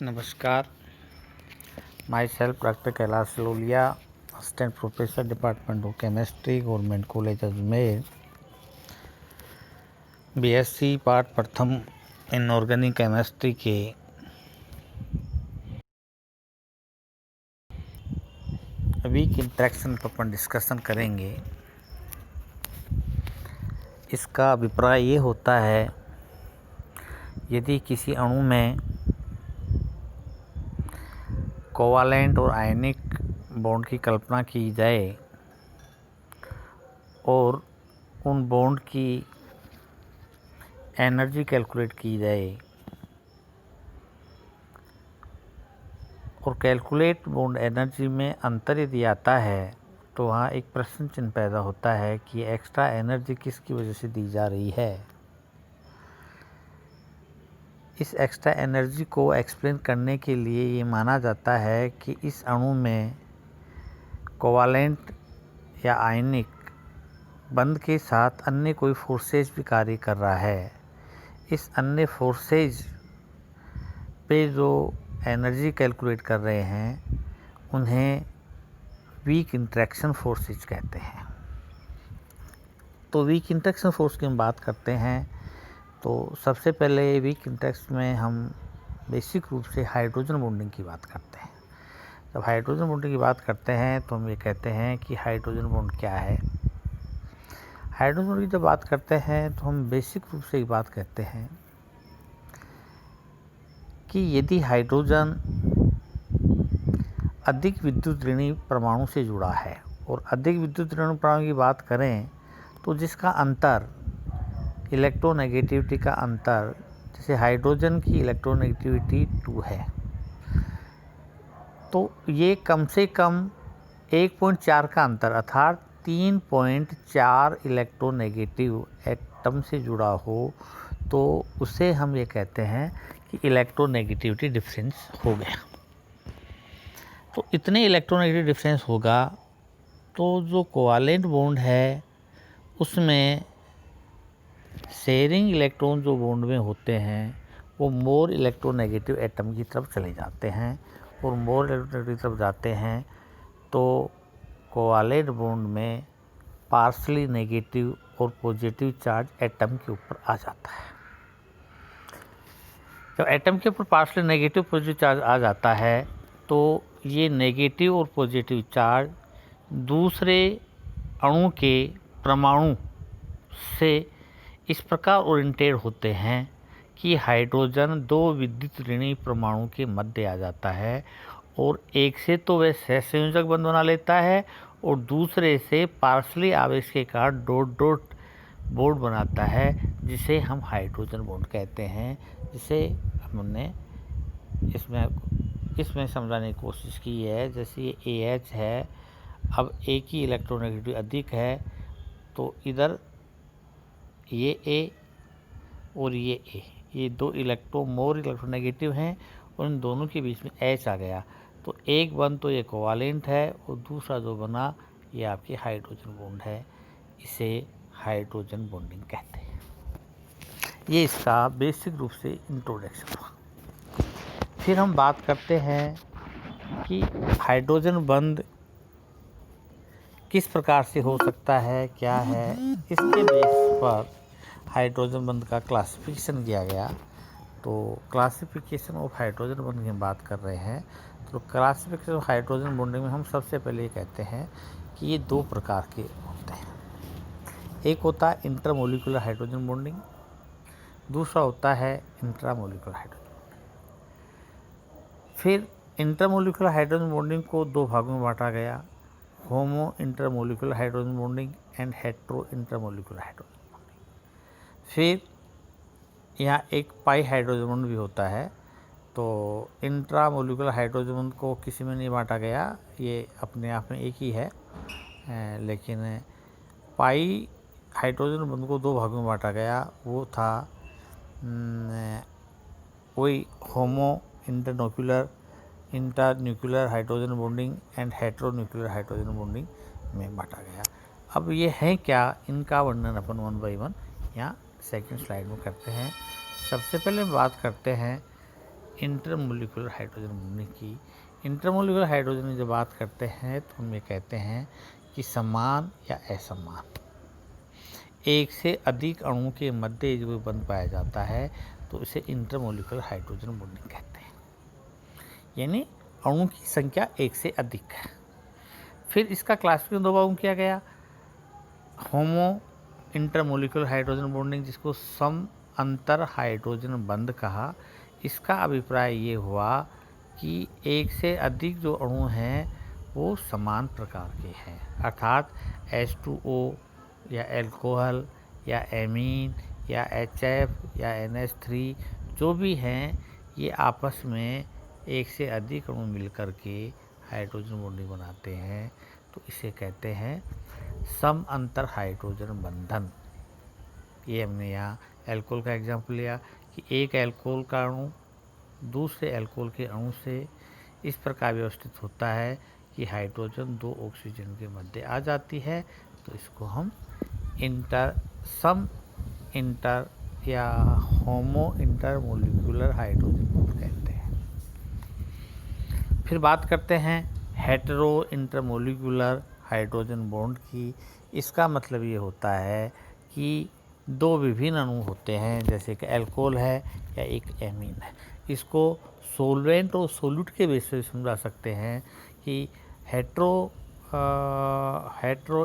नमस्कार। Myself doctor Kailash Lolia, assistant professor department of chemistry, government college Ajmer. BSc part प्रथम inorganic chemistry के week interaction पर अपन discussion करेंगे। इसका अभिप्राय ये होता है, यदि किसी अणु में कोवालेंट और आयनिक बॉन्ड की कल्पना की जाए और उन बॉन्ड की एनर्जी कैलकुलेट की जाए और कैलकुलेट बॉन्ड एनर्जी में अंतर यदि आता है तो वहाँ एक प्रश्न चिन्ह पैदा होता है कि एक्स्ट्रा एनर्जी किसकी वजह से दी जा रही है। इस एक्स्ट्रा एनर्जी को एक्सप्लेन करने के लिए ये माना जाता है कि इस अणु में कोवालेंट या आयनिक बंध के साथ अन्य कोई फोर्सेज भी कार्य कर रहा है। इस अन्य फोर्सेज पे जो एनर्जी कैलकुलेट कर रहे हैं उन्हें वीक इंटरेक्शन फोर्सेज कहते हैं। तो वीक इंटरेक्शन फोर्स की हम बात करते हैं तो सबसे पहले वीक इंटरेक्शन में हम बेसिक रूप से हाइड्रोजन बॉन्डिंग की बात करते हैं। जब हाइड्रोजन बॉन्डिंग की बात करते हैं तो हम ये कहते हैं कि हाइड्रोजन बॉन्ड क्या है। हाइड्रोजन बॉन्ड की जब बात करते हैं तो हम बेसिक रूप से एक बात कहते हैं कि यदि हाइड्रोजन अधिक विद्युत ऋणी परमाणु से जुड़ा है और अधिक विद्युत ऋणी परमाणु की बात करें तो जिसका अंतर इलेक्ट्रोनेगेटिविटी का अंतर, जैसे हाइड्रोजन की इलेक्ट्रोनेगेटिविटी 2 है, तो ये कम से कम 1.4 का अंतर अर्थात 3.4 इलेक्ट्रोनेगेटिव एटम से जुड़ा हो तो उसे हम ये कहते हैं कि इलेक्ट्रोनेगेटिविटी डिफरेंस हो गया। तो इतने इलेक्ट्रोनेगेटिव डिफरेंस होगा तो जो कोवालेंट बॉन्ड है उसमें शेयरिंग इलेक्ट्रॉन जो बॉन्ड में होते हैं वो मोर इलेक्ट्रोनेगेटिव एटम की तरफ चले जाते हैं और मोर इलेक्ट्रोनेगेटिव की तरफ जाते हैं तो कोवालेंट बॉन्ड में पार्शली नेगेटिव और पॉजिटिव चार्ज एटम के ऊपर आ जाता है। जब एटम के ऊपर पार्शली नेगेटिव पॉजिटिव चार्ज आ जाता है तो ये नेगेटिव और पॉजिटिव चार्ज दूसरे अणु के परमाणु से इस प्रकार ओरिएंटेड होते हैं कि हाइड्रोजन दो विद्युत ऋणी परमाणु के मध्य आ जाता है और एक से तो वह सहसंयोजक बंध बना लेता है और दूसरे से पार्शली आवेश के कारण डॉट डॉट बॉन्ड बनाता है जिसे हम हाइड्रोजन बॉन्ड कहते हैं। जिसे हमने इसमें समझाने की कोशिश की है। जैसे ये AH है, अब A की इलेक्ट्रोनेगेटिव अधिक है तो इधर ये A और ये A, ये दो मोर इलेक्ट्रोनेगेटिव हैं और इन दोनों के बीच में H आ गया तो एक बन तो ये कोवालेंट है और दूसरा जो बना ये आपकी हाइड्रोजन बॉन्ड है। इसे हाइड्रोजन बॉन्डिंग कहते हैं। ये इसका बेसिक रूप से इंट्रोडक्शन हुआ। फिर हम बात करते हैं कि हाइड्रोजन बंध किस प्रकार से हो सकता है, क्या है। इसके बेस पर हाइड्रोजन बंध का क्लासिफिकेशन किया गया। तो क्लासिफिकेशन ऑफ हाइड्रोजन बॉन्ड की हम बात कर रहे हैं। तो क्लासिफिकेशन ऑफ हाइड्रोजन बॉन्डिंग में हम सबसे पहले ये कहते हैं कि ये दो प्रकार के होते हैं। एक होता है इंटरमोलिकुलर हाइड्रोजन बॉन्डिंग, दूसरा होता है इंट्रामोलिकुलर हाइड्रोजन। फिर इंटरमोलिकुलर हाइड्रोजन बॉन्डिंग को दो भागों में बांटा गया, homo intermolecular hydrogen bonding and hetero intermolecular hydrogen bonding. फिर यहाँ एक पाई हाइड्रोजन बॉन्ड भी होता है। तो इंट्रामोलिकुलर हाइड्रोजन बॉन्ड को किसी में नहीं बांटा गया, ये अपने आप में एक ही है, लेकिन पाई हाइड्रोजन बॉन्ड को दो भागों में बांटा गया। वो था वही homo internuclear hydrogen bonding and heteronuclear hydrogen bonding में बांटा गया। अब ये है क्या, इनका वर्णन अपन 1 by 1 यहाँ सेकंड स्लाइड में करते हैं। सबसे पहले बात करते हैं इंटरमोलिकुलर हाइड्रोजन बॉन्डिंग की। इंटरमोलिकुलर हाइड्रोजन की जब बात करते हैं तो हम ये कहते हैं कि समान या असमान एक से अधिक अणुओं के मध्य जो बंध पाया जाता है तो इसे इंटरमोलिकुलर हाइड्रोजन बॉन्डिंग कहते हैं, यानी अणुओं की संख्या एक से अधिक है। फिर इसका क्लासिफिकेशन दो भागों में किया गया, होमो इंटरमोलिकुलर हाइड्रोजन बॉन्डिंग जिसको सम अंतर हाइड्रोजन बंध कहा। इसका अभिप्राय ये हुआ कि एक से अधिक जो अणु हैं वो समान प्रकार के हैं, अर्थात H2O या अल्कोहल या एमीन या HF या NH3 जो भी हैं ये आपस में एक से अधिक अणु मिलकर के हाइड्रोजन बॉन्डिंग बनाते हैं, तो इसे कहते हैं सम अंतर हाइड्रोजन बंधन। ये हमने यहाँ अल्कोहल का एग्जाम्पल लिया कि एक अल्कोहल का अणु दूसरे अल्कोहल के अणु से इस प्रकार व्यवस्थित होता है कि हाइड्रोजन दो ऑक्सीजन के मध्य आ जाती है, तो इसको हम सम इंटर या होमो इंटरमोलिकुलर हाइड्रोजन बॉन्ड कहते हैं। फिर बात करते हैं हेटेरो इंटरमोलिकुलर हाइड्रोजन बॉन्ड की। इसका मतलब ये होता है कि दो विभिन्न अणु होते हैं, जैसे कि अल्कोहल है या एक एमीन है। इसको सोलवेंट और सोल्यूट के बेस पे समझा सकते हैं कि हेटेरो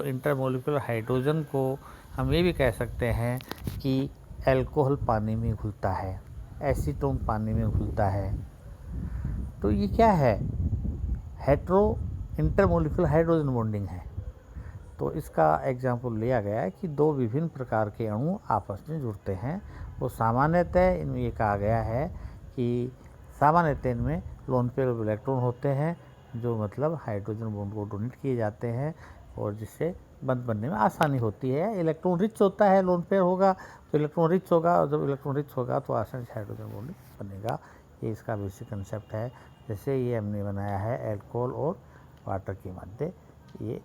इंटरमोलिकुलर हाइड्रोजन को हम ये भी कह सकते हैं कि अल्कोहल पानी में घुलता है, एसीटोन पानी में घुलता है। तो ये क्या है? हेटेरो इंटरमोलिकुलर हाइड्रोजन बॉन्डिंग है। तो इसका एग्जाम्पल लिया गया है कि दो विभिन्न प्रकार के अणु आपस में जुड़ते हैं। वो सामान्यतः इनमें ये कहा गया है कि सामान्यतः इनमें लोन पेयर ऑफ इलेक्ट्रॉन होते हैं, जो मतलब हाइड्रोजन बॉन्ड को डोनेट किए जाते हैं और जिससे बंध बनने में आसानी होती है। इलेक्ट्रॉन रिच होता है, लोन पेयर होगा तो इलेक्ट्रॉन रिच होगा, और जब इलेक्ट्रॉन रिच होगा तो आसानी से हाइड्रोजन बॉन्ड बनेगा। ये इसका बेसिक कंसेप्ट है। जैसे ये हमने बनाया है अल्कोहल और वाटर के मध्य, ये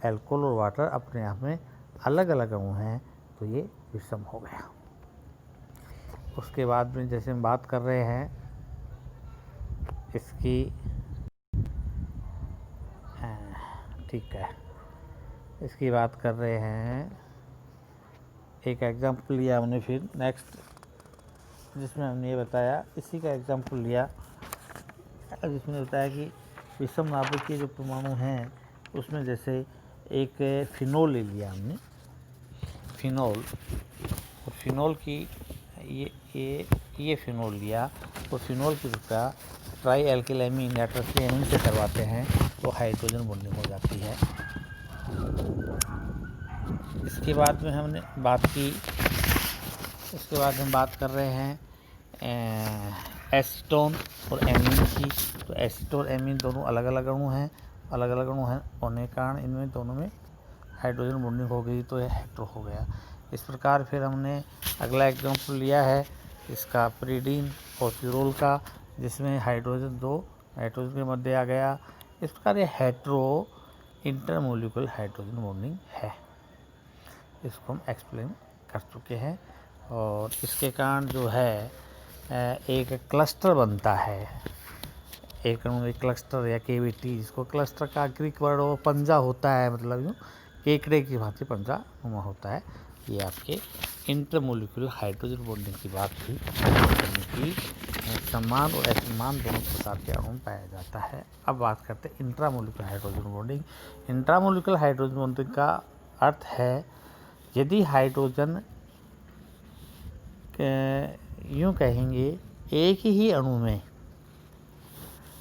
अल्कोहल और वाटर अपने आप में अलग अलग अणु हैं, तो ये विषम हो गया। उसके बाद में जैसे हम बात कर रहे हैं इसकी, ठीक है, इसकी बात कर रहे हैं, एक एग्जाम्पल लिया हमने फिर नेक्स्ट, जिसमें हमने ये बताया, इसी का एग्जाम्पल लिया जिसमें बताया कि विषम नाभिक के जो परमाणु हैं उसमें जैसे एक फिनोल ले लिया हमने, फिनोल, और फिनोल की ये फिनोल लिया, तो फिनोल की रुपया ट्राई एल्किल एमीन या ट्राइएमीन से करवाते हैं तो हाइड्रोजन बॉन्डिंग हो जाती है। इसके बाद में हमने बात की, उसके बाद हम बात कर रहे हैं एसीटोन और एमीन की। तो एसीटोन और एमीन दोनों अलग अलग अणु हैं, अलग अलग अणु हैं होने के कारण इनमें दोनों में हाइड्रोजन बॉन्डिंग हो गई, तो यह हेटेरो हो गया। इस प्रकार फिर हमने अगला एग्जाम्पल लिया है इसका प्रीडीन और प्यूरोल का, जिसमें हाइड्रोजन दो हाइड्रोजन के मध्य आ गया। इस प्रकार ये हेटेरो इंटरमोलिकुलर हाइड्रोजन बॉन्डिंग है। इसको हम एक्सप्लेन कर चुके हैं। और इसके कारण जो है एक क्लस्टर बनता है, एक अणु एक क्लस्टर या केविटी, जिसको क्लस्टर का ग्रीक वर्ड हो पंजा होता है, मतलब यूँ केकड़े की भांति पंजा नुमा होता है। ये आपके इंटरमोलिकुलर हाइड्रोजन बॉन्डिंग की बात थी, कि समान और असमान दोनों प्रकार के अणु पाया जाता है। अब बात करते हैं intramolecular hydrogen bonding. Intramolecular hydrogen bonding का अर्थ है यदि हाइड्रोजन यूँ कहेंगे एक ही अणु में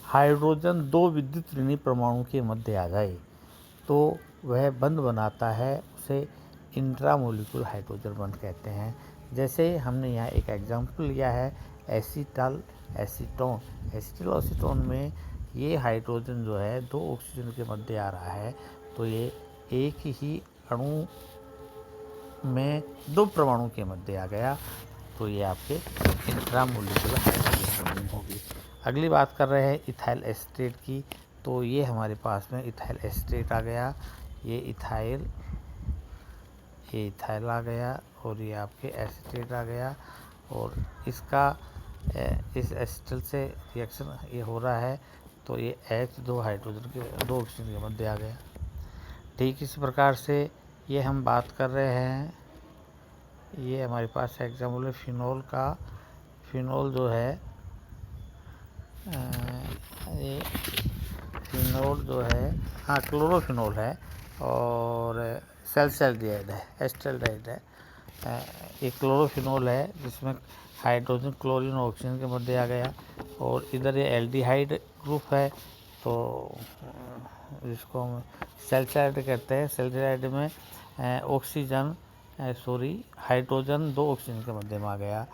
हाइड्रोजन दो विद्युत ऋणी परमाणु के मध्य आ जाए तो वह बंध बनाता है, उसे इंट्रामोलिकुलर हाइड्रोजन बंध कहते हैं। जैसे हमने यहाँ एक एग्जाम्पल लिया है एसीटल एसीटोन। एसीटल एसीटोन में ये हाइड्रोजन जो है दो ऑक्सीजन के मध्य आ रहा है, तो ये एक ही अणु में दो परमाणु के मध्य आ गया, तो ये आपके इंट्रामोलिकुलर हाइड्रोजन बॉन्डिंग होगी। अगली बात कर रहे हैं इथाइल एसीटेट की। तो ये हमारे पास में इथाइल एसीटेट आ गया, ये इथाइल आ गया और ये आपके एसीटेट आ गया। और इसका इस एसिटल से रिएक्शन ये हो रहा है, तो ये H दो हाइड्रोजन के दो ऑक्सीजन के मध्य आ गया। ठीक इसी प्रकार से ये हम बात कर रहे हैं, ये हमारे पास एग्जाम्पल है फिनोल का। फिनोल जो है ये फिनोल जो है, हाँ क्लोरोफिनोल है और सेल्साल्डिहाइड है, एस्टल्डिहाइड है। ये क्लोरोफिनोल है जिसमें हाइड्रोजन क्लोरीन ऑक्सीजन के मध्य आ गया, और इधर ये एल्डिहाइड ग्रुप है, तो जिसको हम सेल्साल्डिहाइड कहते हैं। सेल्साल्डिहाइड में ऑक्सीजन हाइड्रोजन दो ऑक्सीजन के मध्य में आ गया।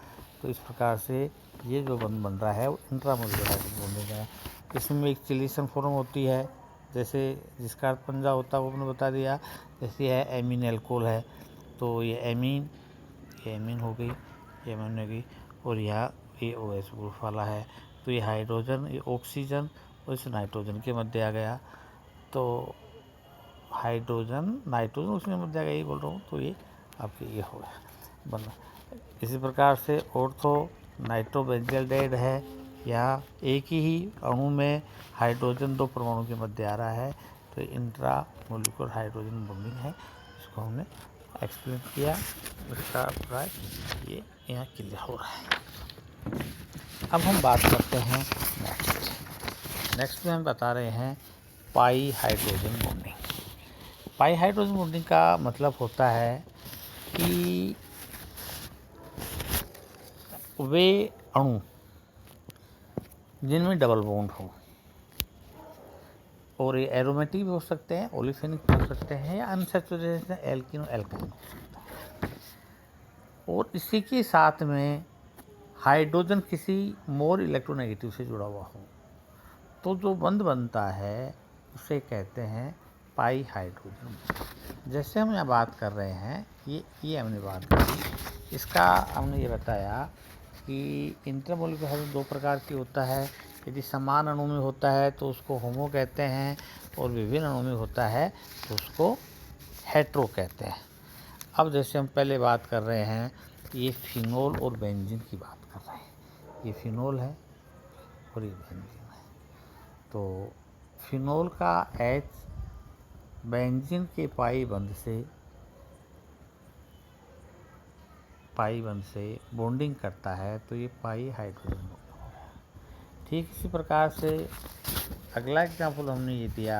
तो इस प्रकार से ये जो बंध बन रहा है वो इंट्रामोलिकुलर हाइड्रोजन बॉन्डिंग है। इसमें एक चिलीशन फॉर्म होती है, जैसे जिसका अर्थ पंजा होता है वो आपने बता दिया। जैसे है एमीन एल्कोहल है, तो ये एमीन हो गई, ये एमीन हो गई, और यहाँ ये OH ग्रुप वाला है। तो ये हाइड्रोजन, ये ऑक्सीजन और इस नाइट्रोजन के मध्य आ गया। तो हाइड्रोजन नाइट्रोजन उसमें मध्य आ गया, यही बोल रहा हूँ। तो ये आपके ये हो गया बना। इसी प्रकार से ऑर्थो नाइट्रोबेंजल्डिहाइड है, यहाँ एक ही अणु में हाइड्रोजन दो परमाणु के मध्य आ रहा है, तो इंट्रा मोलिकुलर हाइड्रोजन बॉन्डिंग है। इसको हमने एक्सप्लेन किया, इसका प्राय ये यहाँ क्लियर हो रहा है। अब हम बात करते हैं नेक्स्ट में हम बता रहे हैं पाई हाइड्रोजन बॉन्डिंग। पाई हाइड्रोजन बॉन्डिंग का मतलब होता है कि वे अणु जिनमें डबल बॉन्ड हो, और ये एरोमेटिक भी हो सकते हैं, ओलिफेनिक भी हो सकते हैं, या अनसैचुरेटेड एल्किन और एल्काइन हो सकता है। और इसी के साथ में हाइड्रोजन किसी मोर इलेक्ट्रोनेगेटिव से जुड़ा हुआ हो, तो जो बंध बनता है उसे कहते हैं पाई हाइड्रोजन। जैसे हम यहाँ बात कर रहे हैं, ये हमने बात करी, इसका हमने ये बताया कि इंटरमोलिकुलर हाइड्रोजन दो प्रकार की होता है। यदि समान अणु में होता है तो उसको होमो कहते हैं, और विभिन्न अणु में होता है तो उसको हेट्रो कहते हैं। अब जैसे हम पहले बात कर रहे हैं, ये फिनोल और बेंजीन की बात कर रहे हैं। ये फिनोल है और ये बेंजीन है। तो फिनोल का H बेंजीन के पाई बंध से बॉन्डिंग करता है, तो ये पाई हाइड्रोजन बॉन्डिंग हो गया। ठीक इसी प्रकार से अगला एग्जाम्पल हमने ये दिया,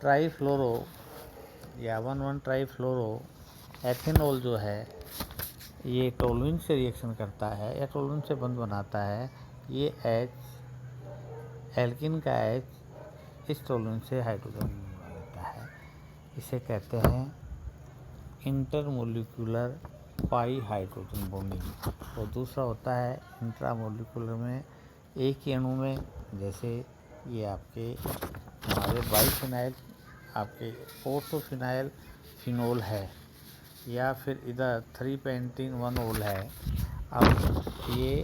ट्राईफ्लोरो या 1,1 ट्राईफ्लोरो एथेनॉल जो है, ये टोलुइन से रिएक्शन करता है या टोलुइन से बंध बनाता है। ये H एल्किन का H इस टोलुइन से हाइड्रोजन बना लेता है, इसे कहते हैं इंटरमोलिकुलर पाई हाइड्रोजन बॉन्डिंग। और दूसरा होता है इंट्रामोलिकुलर में एक ही अणु में, जैसे ये आपके हमारे बाइफिनाइल, आपके ऑर्थोफिनाइल फिनोल है, या फिर इधर 3-पेंटीन-1-ओल है। अब ये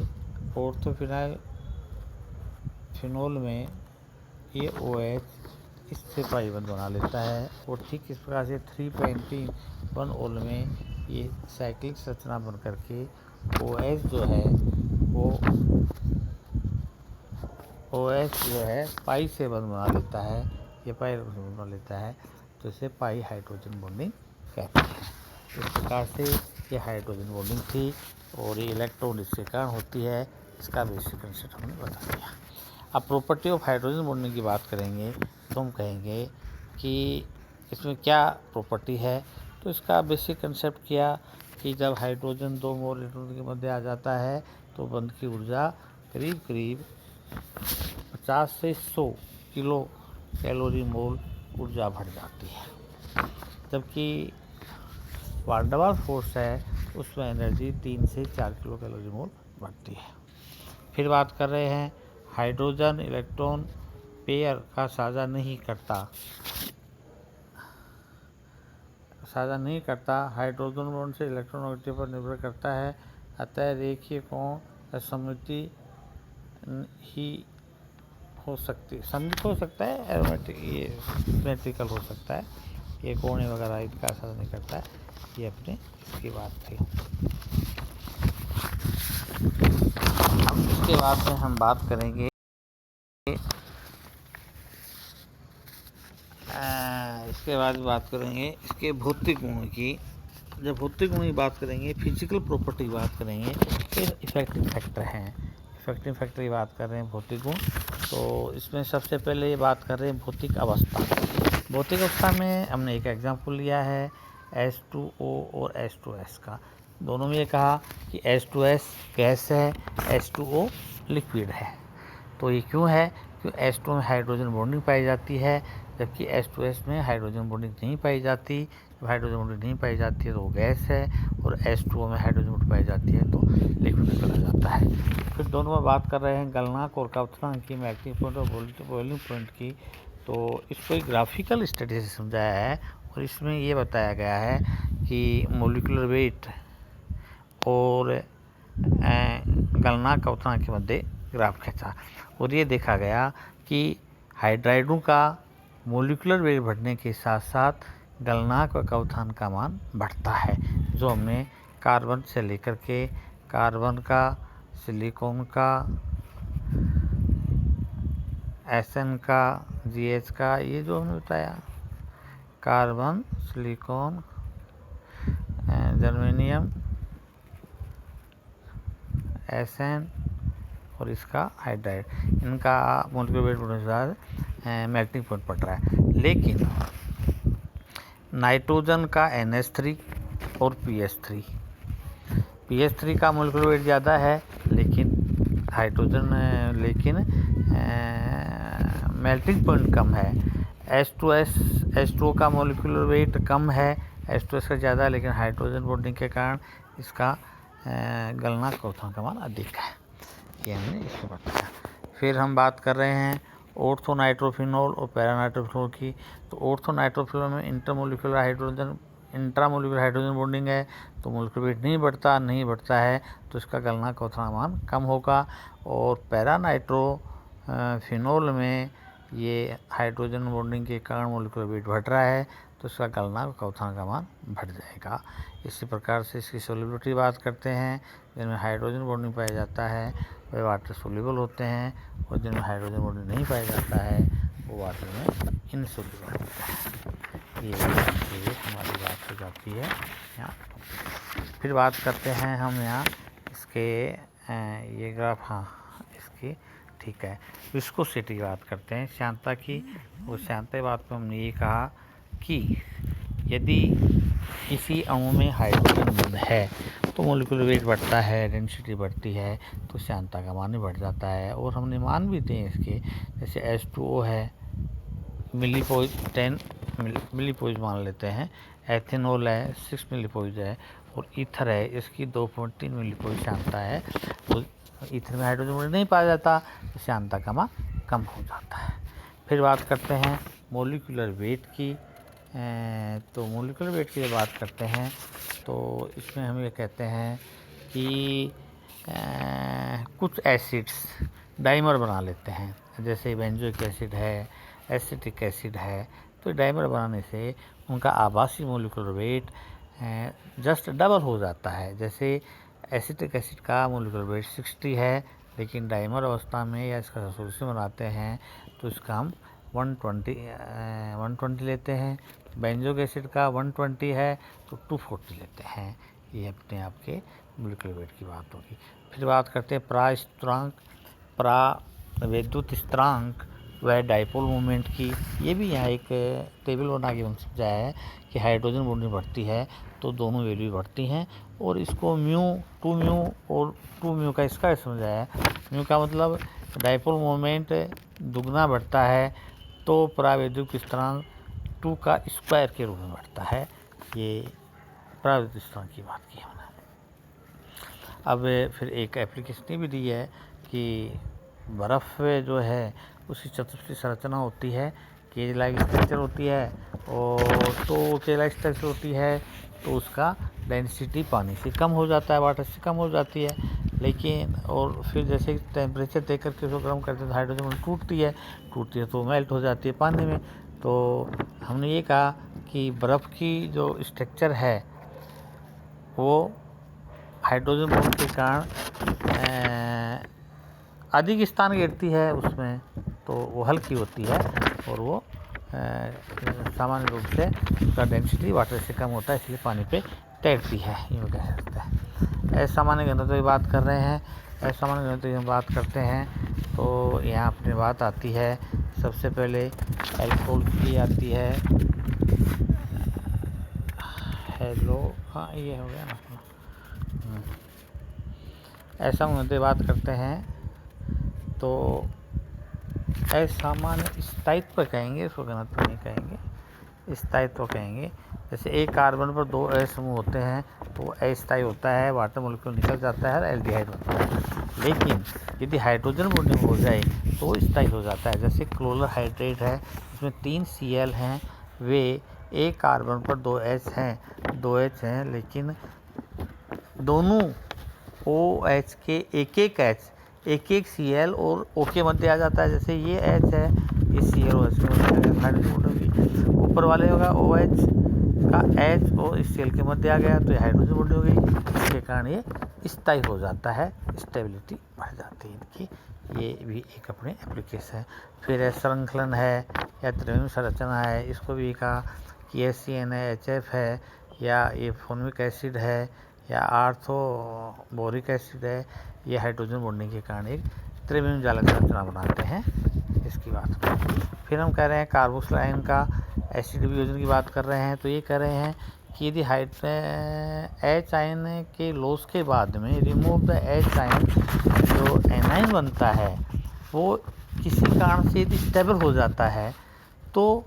ऑर्थोफिनाइल फिनोल में ये OH इससे पाई बंध बना लेता है, और ठीक इस प्रकार से 3-पेंटीन-1-ओल में ये साइक्लिक संरचना बन करके OH जो है वो OH जो है पाई से बंध बना लेता है, ये पाई बना लेता है, तो इसे पाई हाइड्रोजन बॉन्डिंग कहते हैं। इस प्रकार से ये हाइड्रोजन बॉन्डिंग थी, और ये इलेक्ट्रॉन इसके कारण होती है। इसका बेसिक कंसेप्ट हमने बता दिया। अब प्रॉपर्टी ऑफ हाइड्रोजन बॉन्डिंग की बात करेंगे, तो हम कहेंगे कि इसमें क्या प्रॉपर्टी है। तो इसका बेसिक कंसेप्ट किया कि जब हाइड्रोजन दो मोल इलेक्ट्रॉन के मध्य आ जाता है, तो बंध की ऊर्जा करीब करीब 50 से 100 किलो कैलोरी मोल ऊर्जा बढ़ जाती है। जबकि वांडरवाल फोर्स है, उसमें एनर्जी 3 से 4 किलो कैलोरी मोल बढ़ती है। फिर बात कर रहे हैं, हाइड्रोजन इलेक्ट्रॉन पेयर का साझा नहीं करता, हाइड्रोजन बॉन्ड से इलेक्ट्रोनेगेटिव पर निर्भर करता है। अतः रेखीय कोण या सममिति ही हो सकती, सममित हो सकता है, एरोमेट्रिक ये सिमेट्रिकल हो सकता है, ये कोण वगैरह इनका साझा नहीं करता है। ये अपने इसकी बात थी। अब इसके बाद में हम बात करेंगे इसके भौतिक गुणों की। जब भौतिक गुणों की बात करेंगे, फिजिकल प्रॉपर्टी की बात करेंगे, फिर इफेक्टिव फैक्टर हैं। इफेक्टिव फैक्टर की बात कर रहे हैं भौतिक गुण, तो इसमें सबसे पहले ये बात कर रहे हैं भौतिक अवस्था। भौतिक अवस्था में हमने एक एग्जाम्पल लिया है H2O और H2S का। दोनों में ये कहा कि H2S गैस है, H2O लिक्विड है। तो ये क्यों है? क्योंकि H2O में हाइड्रोजन बॉन्डिंग पाई जाती है, जबकि H2S में हाइड्रोजन बॉन्डिंग नहीं पाई जाती। जब हाइड्रोजन बॉन्डिंग नहीं पाई जाती है तो वो गैस है, और H2O में हाइड्रोजन बॉन्डिंग पाई जाती है तो लिक्विड में चला जाता है। फिर दोनों में बात कर रहे हैं गलनांक और क्वथनांक की, मेल्टिंग पॉइंट और बॉइलिंग पॉइंट की। तो इसको एक ग्राफिकल स्टडी से समझाया है, और इसमें ये बताया गया है कि मोलिकुलर वेट और गलनांक क्वथनांक के मध्य ग्राफ खींचा, और ये देखा गया कि हाइड्राइडों का मोलिकुलर वेट बढ़ने के साथ साथ गलनांक और क्वथनांक का मान बढ़ता है, जो हमने कार्बन से लेकर के कार्बन का, सिलिकॉन का, SN का, GH का, ये जो हमने बताया कार्बन, सिलिकॉन, जर्मेनियम, SN और इसका हाइड्राइड, इनका मोलिकुलर वेट बढ़ने के साथ मेल्टिंग पॉइंट बढ़ रहा है। लेकिन नाइट्रोजन का NH3 और PH3 का मोलिकुलर वेट ज़्यादा है, लेकिन मेल्टिंग पॉइंट कम है। H2O का मोलिकुलर वेट कम है, H2S का ज़्यादा, लेकिन हाइड्रोजन बॉन्डिंग के कारण इसका गलनांक क्वथनांक का मान अधिक है। ये हमने इसको बताया। फिर हम बात कर रहे हैं ऑर्थोनाइट्रोफिनॉल और पैरानाइट्रोफिनॉल की। तो ऑर्थोनाइट्रोफिनॉल में इंट्रामोलिकुलर हाइड्रोजन बॉन्डिंग है, तो मोलिकुलर वेट नहीं बढ़ता है, तो इसका गलनांक क्वथनांक मान कम होगा। और पैरानाइट्रोफिनॉल में ये हाइड्रोजन बॉन्डिंग के कारण मोलिकुलर वेट बढ़ रहा है, तो इसका गलनांक क्वथनांक का मान बढ़ जाएगा। इसी प्रकार से इसकी सोल्युबिलिटी बात करते हैं। जिनमें हाइड्रोजन बॉन्डिंग पाया जाता है वे वाटर सोल्यूबल होते हैं, और जिनमें हाइड्रोजन बॉन्डिंग नहीं पाया जाता है वो वाटर में इनसोल्यूबल होता है। ये हमारी बात हो जाती है यहाँ। फिर बात करते हैं हम यहाँ इसके ये ग्राफ, इसकी ठीक है, विस्कोसिटी की बात करते हैं श्यानता की। और श्यानता की बात में हमने ये कहा कि यदि किसी अणु में हाइड्रोजन बंध है तो मोलिकुलर वेट बढ़ता है, डेंसिटी बढ़ती है, तो श्यानता का मान भी बढ़ जाता है। और हमने मान भी दिए इसके, जैसे H2O है 10 मिलीपोइज मान लेते हैं, एथेनॉल है 6 मिलीपोइज है, और ईथर है इसकी 2.3 मिलीपोइज श्यानता है। तो ईथर में हाइड्रोजन नहीं पाया जाता, तो श्यानता का मान कम हो जाता है। फिर बात करते हैं मोलिकुलर वेट की। तो मोलिकुलर वेट की जब बात करते हैं तो इसमें हम ये कहते हैं कि कुछ एसिड्स डाइमर बना लेते हैं, जैसे बेंजोइक एसिड है, एसिटिक एसिड है। तो डाइमर बनाने से उनका आभासी मोलिकुलर वेट जस्ट डबल हो जाता है। जैसे एसिटिक एसिड का मोलिकुलर वेट 60 है, लेकिन डाइमर अवस्था में या इसका सॉल्यूशन बनाते हैं तो इसका हम 120 लेते हैं। बेंजोइक एसिड का 120 है तो 240 लेते हैं। ये अपने आप के मोलिकुलर वेट की बात होगी। फिर बात करते हैं प्रावैद्युत स्थिरांक व डाइपोल मोमेंट की। ये भी यहाँ एक टेबल बना के हमने समझाया है कि हाइड्रोजन बॉन्डिंग बढ़ती है तो दोनों वैल्यू बढ़ती हैं, और इसको टू म्यू का इसका समझाया है। म्यू का मतलब डाइपोल मोमेंट दुगना बढ़ता है तो प्रावैद्युत स्थिरांक 2 का स्क्वायर के रूप में बढ़ता है। ये प्रावैद्युत स्थिरांक की बात की हमने। अब फिर एक एप्लीकेशन भी दी है कि बर्फ़ जो है उसकी चतुष्फलक संरचना होती है, केज लाइक स्ट्रक्चर होती है, और तो केज लाइक स्ट्रक्चर होती है तो उसका डेंसिटी पानी से कम हो जाता है, वाटर से कम हो जाती है। लेकिन और फिर जैसे टेम्परेचर दे करके उसको गर्म करते हैं तो हाइड्रोजन टूटती है तो मेल्ट हो जाती है पानी में। तो हमने ये कहा कि बर्फ़ की जो स्ट्रक्चर है वो हाइड्रोजन बॉन्ड के कारण अधिक स्थान घेरती है उसमें तो वो हल्की होती है और वो सामान्य रूप से उसका डेंसिटी वाटर से कम होता है, इसलिए पानी पे तैरती है, यूँ कह सकते हैं। असामान्य घनत्व की बात कर रहे हैं। असामान्य घनत्व की हम बात करते हैं तो यहाँ अपनी बात आती है, सबसे पहले अल्कोहल की आती है। हेलो, हाँ ये हो गया ना। असामान्य घनत्व की बात करते हैं तो असामान्य स्थायित्व कहेंगे, इसको घनत्व नहीं कहेंगे, स्थायित्व कहेंगे। जैसे एक कार्बन पर 2 समूह होते हैं तो अस्थायी होता है, वाटर मोलिक्यूल निकल जाता है और एल्डिहाइड होता है। लेकिन यदि हाइड्रोजन बॉन्डिंग हो जाए तो स्थायी हो जाता है। जैसे क्लोरल हाइड्रेट है, इसमें 3 Cl हैं, वे एक कार्बन पर 2 H हैं, लेकिन दोनों OH के एक Cl और O के मध्य आ जाता है। जैसे ये H है, ये Cl OH के मध्य हाइड्रोजन होगी, ऊपर वाले होगा OH का H और इस Cl के मध्य आ गया तो ये हाइड्रोजन बॉन्ड हो गई। इसके कारण ये स्थायी हो जाता है, स्टेबिलिटी बढ़ जाती है इनकी। ये भी एक अपने एप्लीकेशन है। फिर श्रृंखलन है या त्रिविम संरचना है, इसको भी कहा कि HCN है, HF है, या ये फोर्मिक एसिड है, या आर्थो बोरिक एसिड है। ये हाइड्रोजन बॉन्डिंग के कारण एक त्रिविम जालक संरचना बनाते हैं, इसकी बात करें। फिर हम कह रहे हैं कार्बोक्सिल आयन का एसिड वियोजन की बात कर रहे हैं तो ये कह रहे हैं कि यदि H आयन के लॉस के बाद में रिमूव द H आयन जो एनाइन बनता है वो किसी कारण से यदि स्टेबल हो जाता है तो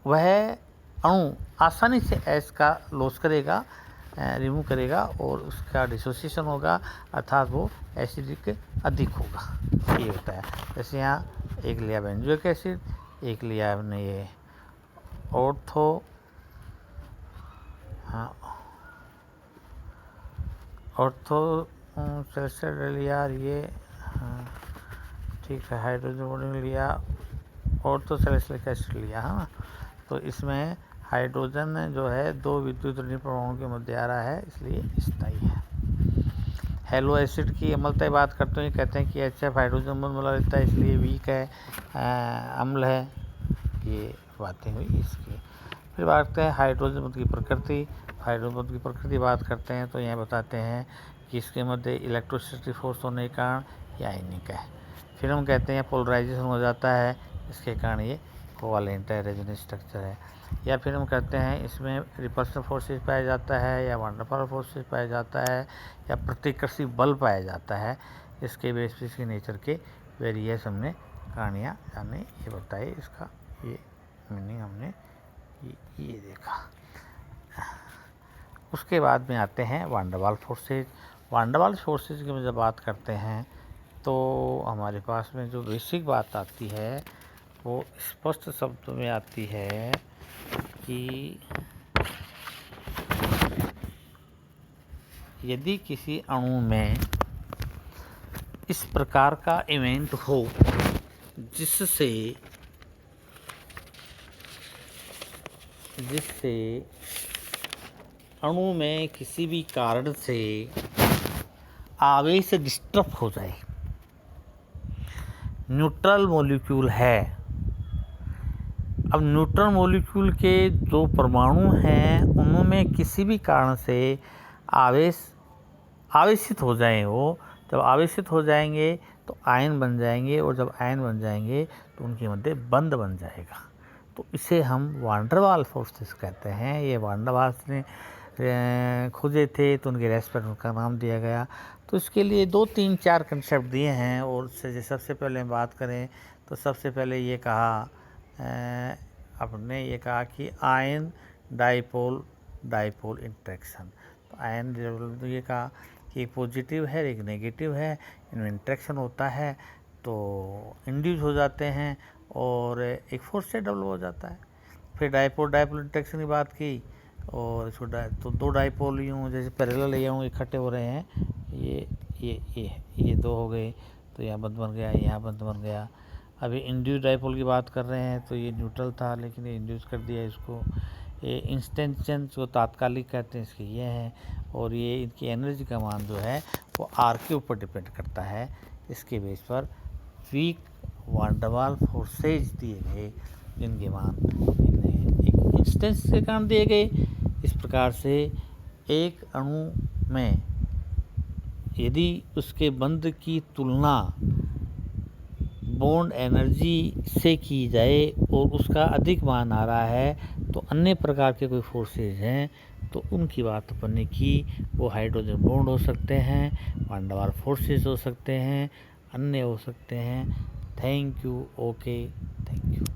वह अणु आसानी से H का लॉस करेगा, रिमूव करेगा और उसका डिसोसिएशन होगा, अर्थात वो एसिडिक अधिक होगा, ये होता है। जैसे यहाँ एक लिया बेंजोइक एसिड, एक लिया हमने ये ऑर्थो, हाँ ऑर्थो सल्फेट लिया, ये हाँ ठीक है, हाइड्रोजन बॉन्डिंग लिया, ऑर्थो सल्फ्यूरिक एसिड लिया, हाँ। तो इसमें हाइड्रोजन जो है 2 विद्युत ऋणात्मक परमाणु के मध्य आ रहा है, इसलिए स्थायी है। हेलो एसिड की अम्लता की बात करते हैं, कहते हैं कि HF हाइड्रोजन बॉन्ड मिला रहता है, इसलिए वीक है, अम्ल है। ये बातें हुई इसकी। फिर बात करते हैं हाइड्रोजन बॉन्ड की प्रकृति। हाइड्रोजन बॉन्ड की प्रकृति बात करते हैं तो यह बताते हैं कि इसके मध्य इलेक्ट्रोस्टैटिक फोर्स होने के कारण यह आयनिक है। फिर हम कहते हैं पोलराइजेशन हो जाता है, इसके कारण ये कोवैलेंट है, रेजोनेंस स्ट्रक्चर है। या फिर हम कहते हैं इसमें रिपल्शन फोर्सेस पाया जाता है, या वान डेर वाल्स फोर्सेस पाया जाता है, या प्रतिकर्षी बल पाया जाता है। इसके बेसिस की नेचर के वेरियस हमने कहानियाँ जाने ये बताई, इसका ये मीनिंग हमने ये देखा। उसके बाद में आते हैं van der Waals forces. Van der Waals forces की जब बात करते हैं तो हमारे पास में जो बेसिक बात आती है वो स्पष्ट शब्दों में आती है कि यदि किसी अणु में इस प्रकार का इवेंट हो जिससे अणु में किसी भी कारण से आवेश डिस्टर्ब हो जाए, न्यूट्रल मॉलिक्यूल है। अब न्यूट्रल मॉलिक्यूल के जो परमाणु हैं उनमें किसी भी कारण से आवेशित हो जाएं, वो जब आवेशित हो जाएंगे तो आयन बन जाएंगे, और जब आयन बन जाएंगे तो उनके मध्य बंध बन जाएगा। तो इसे हम वान डेर वाल्स फोर्सेस कहते हैं। ये वान डेर वाल्स ने खोजे थे तो उनके रेस्पेक्ट उनका नाम दिया गया। तो इसके लिए 2, 3, 4 कंसेप्ट दिए हैं। और सबसे पहले बात करें तो सबसे पहले ये कहा अपने ये कहा कि आयन डाइपोल इंट्रैक्शन। तो आयन ये कहा कि एक पॉजिटिव है एक नेगेटिव है, इनमें इंट्रैक्शन होता है तो इंड्यूस हो जाते हैं और एक फोर्स से डेवलप हो जाता है। फिर डाइपोल इंट्रैक्शन की बात की, और इसको तो 2 डाइपोल यूँ जैसे पैरेलल यूँ इकट्ठे हो रहे हैं, ये 2 हो गए तो यहाँ बंद बन गया, यहाँ बंद बन गया। अभी इंड्यूस डाइपोल की बात कर रहे हैं तो ये न्यूट्रल था लेकिन ये इंड्यूस कर दिया इसको। ये इंस्टेंशन जो तात्कालिक कहते हैं इसके ये हैं, और ये इनकी एनर्जी का मान जो है वो आर के ऊपर डिपेंड करता है। इसके बेस पर वीक वान डर वाल फोर्सेज दिए गए, जिनके मान इन्हें एक इंस्टेंस के कारण दिए गए। इस प्रकार से एक अणु में यदि उसके बंध की तुलना बॉन्ड एनर्जी से की जाए और उसका अधिक मान आ रहा है तो अन्य प्रकार के कोई फोर्सेज हैं तो उनकी बात अपन ने की। वो हाइड्रोजन बॉन्ड हो सकते हैं, वान डर वाल फोर्सेज हो सकते हैं, अन्य हो सकते हैं। Thank you. Okay, thank you.